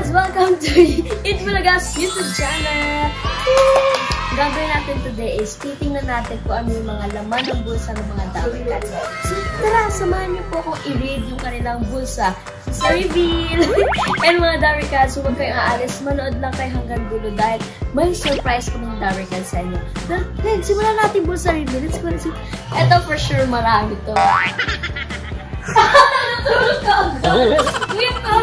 guys! Welcome to Eat Bulagas YouTube channel! Gagawin natin today is titingnan natin kung ano yung mga laman ng bulsa ng mga Dower Cats. So tara, samahan niyo po akong i-read yung kanilang bulsa sa reveal! And mga Dower Cats, huwag kayong aalis, manood lang kayo hanggang dulo dahil may surprise ko ng Dower Cats sa inyo. Then, simulan natin bulsa reveal. Let's go, let's go. Ito for sure marami to. Natulog ka agad! Wait ka!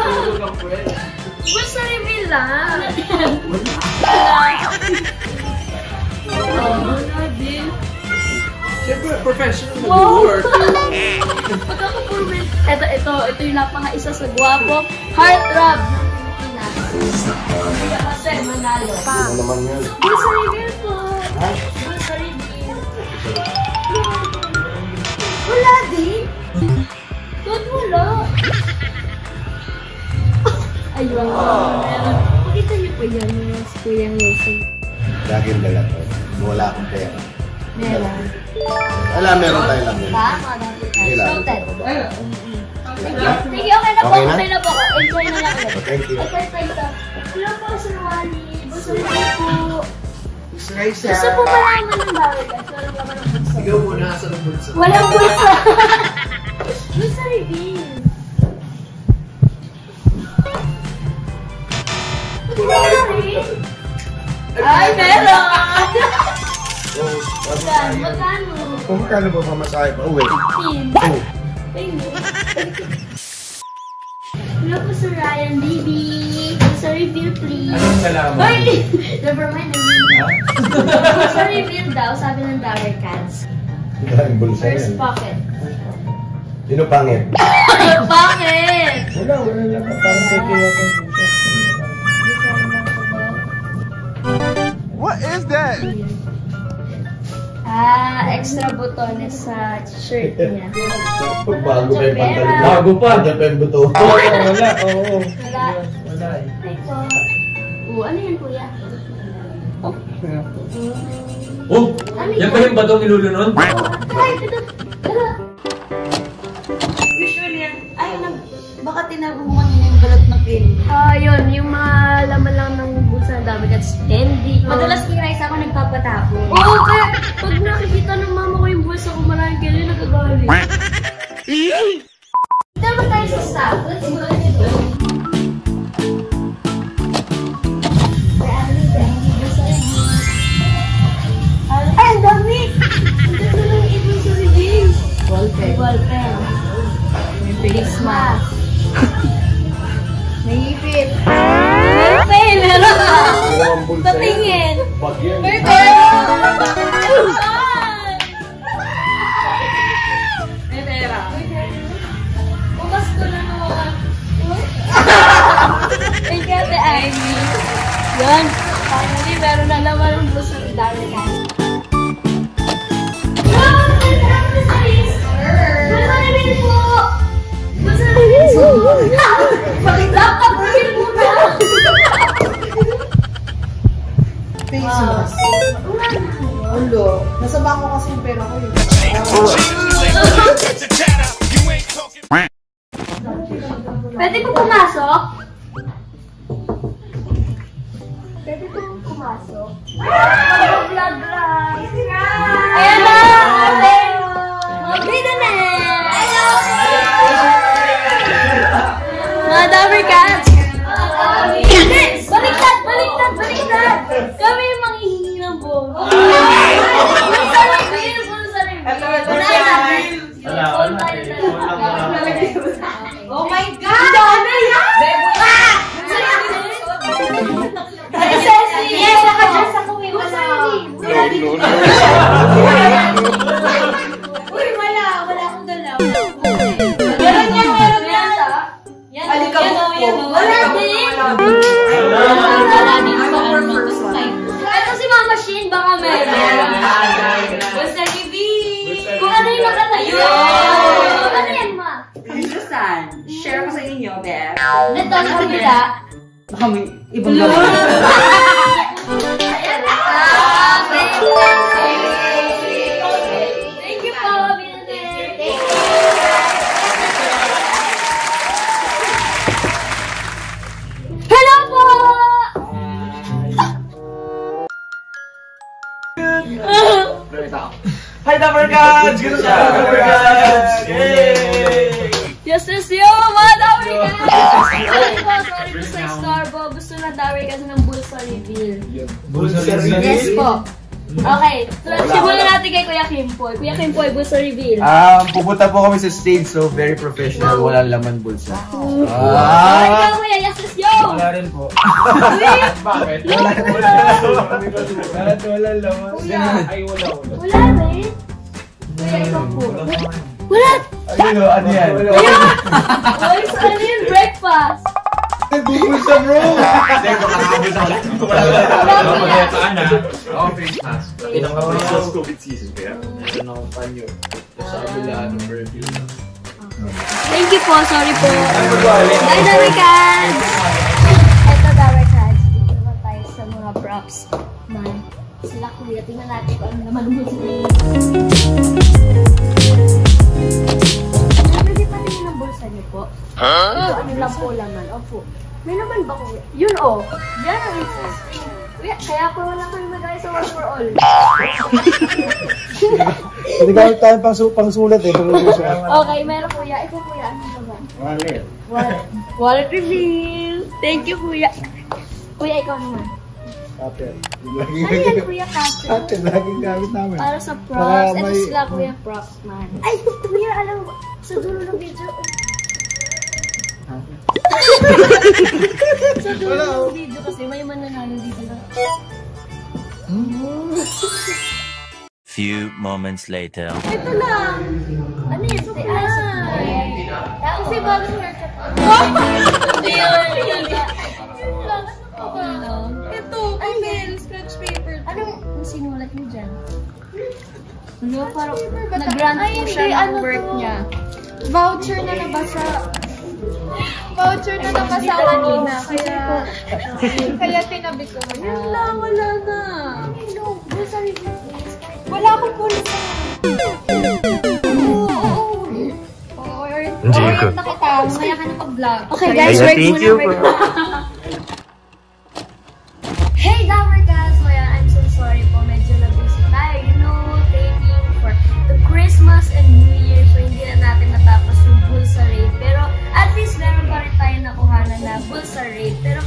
Bulsa reveal lang! Siyempre, professional mag-work. Pagkakapurbin. Ito yung napaka-isa sa guwapo. Heartthrob ng Pilipinas. Kasi manalo. Ano naman yun? Bulsa reveal po. Bulsa reveal. Wala din. Ba't wala? Ayun. Pakita niyo po yan. Si Kuya Wilson. Laging dala ko. Wala akong pera. Meron. Wala, meron tayo lang yun. Ba? Mga Dower Cats. Noted. Sige, okay na po. Okay na? Okay na po. Enjoy na lang ulit. Thank you. Hello po, Sir Wally. Gusto mo po. Gusto Gusto po malaman ng Dower Cats. Walang laman ng bulsa. Ikaw muna sa bulsa. Walang bulsa. Bulsa reveal. Wala rin. Ay, meron! Magkano? Kung magkano ba pamasahe pa? Uwi. 15. Hello po, Sir Ryan, baby. Sa reveal, please. Anong salamat? Ay! Never mind. Sa reveal daw, sabi ng Dower Cats. Ang bulsa First yan. pocket. Sino pangit? Bakit? Wala lang. Parang teke ako. What is that? Extra botones sa shirt niya. Bago pa yung pantalon. Bago pa. Bago pa yung buto. Wala, oo. Wala. Wala eh. Ito. Ano yan, kuya? Oh! Yan ba yung batong nilulunod? Ay, ito. Usually yan. Ay, baka tinaguhan niya yung balat ng pin. Yun. Yung mga laman lang ng bulsa ng Dower Cats. Candy. Madalas kinais ako nagpapatapo. Oo, kaya pag nakikita ng mama ko yung bulsa ko maraming candy, nagagalit. Tama tayo sa staff. Let's go. Ay, ang dami! Ang dami ng ibon sa reveal. Wallpen. Christmas. Naipit. Wallpen! Meron ka! Patingin! May pera. Bukas ko na naman. Thank you, Ate Ivy. Yan. Finally, meron na naman ang bulsa ng Dower Cats. Face mask. Ulo. Nasa bangko kasi yung pera ko yun. Pwede po pumasok? Pwede po pumasok? Vlog lang. Ayan na! Magbida na! Mga Dower Cats! Baliktad! Baliktad! Baliktad! Kami yung manghihingi ng buong. Bulsa reveal! Bulsa reveal! Oh my God! Ano yan? Yes, nakadyan sa kuwi. Bulsa reveal! Uy, wala. Wala akong dalaw. Meron yan, meron yan. Yan, yan. Wala din. Wala din sa ito si Mama Shin, baka meron. Bulsa reveal! Kung ano yung nakatayo. Ano yan, Ma? Susan, share ko sa inyo, Beth. Ito sa kabila. Baka may ibang laman. Ayan na. Thank you po, Binaner. Thank you. Hello Hi, Dapper Cats! Good job, Dapper Cats! Yay! Yes, yo! Mga Dapper Cats! Sorry po sa istorbo. Gusto na Dapper Cats ng bulsa reveal. Bulsa Yes po. Okay, simulan natin kay Kuya Kimpoy. Kuya Kimpoy, bulsa reveal. Pupunta po kami sa stage, so very professional. Walang laman bulsa. Ikaw, Kuya, yes, yo! Wala rin po. Bakit? Walang laman. Ay, wala. Wala rin. Kuya, ikaw po. Wala! Ano yan? Uy, ano yun? Breakfast! Bulsa, bro! Hindi, makakabulsa ko lang. Wala ka na. Oo, face mask. Pinaka-Christmas COVID season kaya. Meron akong panyo. Sa kabila ng perfume. Thank you po, sorry po. Bye, Dapper Cats! Ito, Dapper Cats. Dito naman tayo sa mga props. Man, sila Kuya. Tingnan natin kung ano naman mo sila. Pwede pa tingin ng bulsa niyo po? Ito, ano lang po laman. Opo. May naman ba Kuya? Yun o. Yan ang interesting. Kuya, kaya po wala kang nagay sa one for all. Hindi gamit tayo pang sulat eh. Okay, meron Kuya. Ikaw Kuya, ano ba? Wallet. Wallet reveal. Thank you Kuya. Kuya, ikaw naman. Kapit. Ano yan Kuya Kapit? Kapit, laging gamit namin. Para sa props. Baka Ito may- sila Kuya props man. Ay, Kuya, alam mo, sa dulo ng video. Sa dulo ng video kasi may mananalo dito na. Few moments later. Ito lang. Ano yun? Kasi bagong haircut. Hindi yun. Ito, papel, scratch paper. Anong sinulat niyo dyan? Ano, parang nag-grant po siya ng work niya. Voucher na nabasa. Voucher na nabasa kanina. Kaya tinabi ko. Yun lang, wala na. Hello, bulsa review please. Wala akong pulsa. Hindi ko. Nakita, mamaya ka na pag-vlog. Okay guys, work Thank muna. you Work for- Hey Dapper Cats! So yeah, I'm so sorry po. Medyo na-busy tayo. You know, taping for the Christmas and New Year. So hindi na natin natapos yung bulsa rate. Pero at least meron pa rin tayo nakuhanan na bulsa rate. Pero